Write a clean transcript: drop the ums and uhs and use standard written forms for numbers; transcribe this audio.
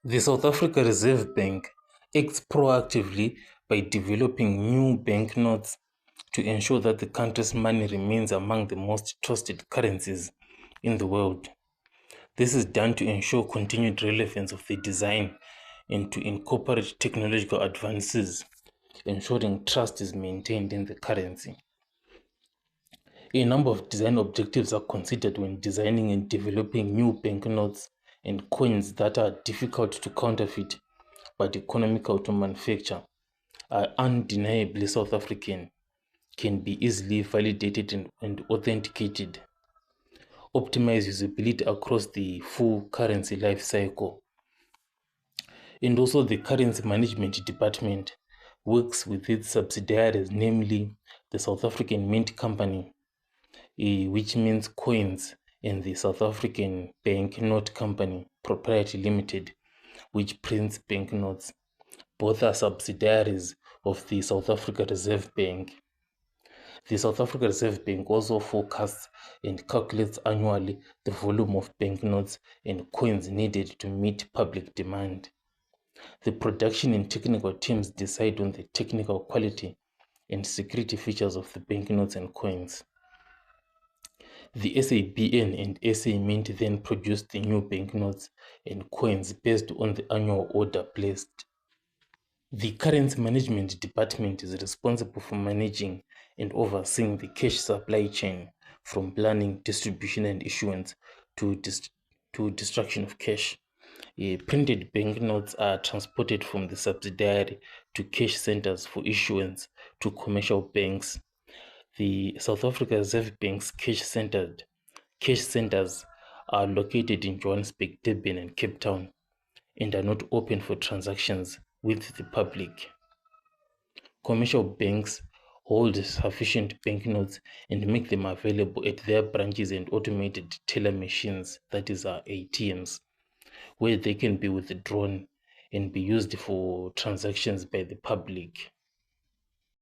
The South Africa Reserve Bank acts proactively by developing new banknotes to ensure that the country's money remains among the most trusted currencies in the world. This is done to ensure continued relevance of the design and to incorporate technological advances, ensuring trust is maintained in the currency. A number of design objectives are considered when designing and developing new banknotes and coins that are difficult to counterfeit but economical to manufacture, are undeniably South African, can be easily validated and authenticated, optimize usability across the full currency life cycle. And also the currency management department works with its subsidiaries, namely the South African Mint Company, which means coins, and the South African Banknote Company Proprietary Limited, which prints banknotes. Both are subsidiaries of the South Africa Reserve Bank. The South Africa Reserve Bank also forecasts and calculates annually the volume of banknotes and coins needed to meet public demand. The production and technical teams decide on the technical quality and security features of the banknotes and coins. The SABN and SA Mint then produce the new banknotes and coins based on the annual order placed. The Currency Management Department is responsible for managing and overseeing the cash supply chain, from planning, distribution, and issuance to destruction of cash. Printed banknotes are transported from the subsidiary to cash centers for issuance to commercial banks. The South Africa Reserve Bank's cash centers are located in Johannesburg, Durban, and Cape Town, and are not open for transactions with the public. Commercial banks hold sufficient banknotes and make them available at their branches and automated teller machines, that is, our ATMs, where they can be withdrawn and be used for transactions by the public.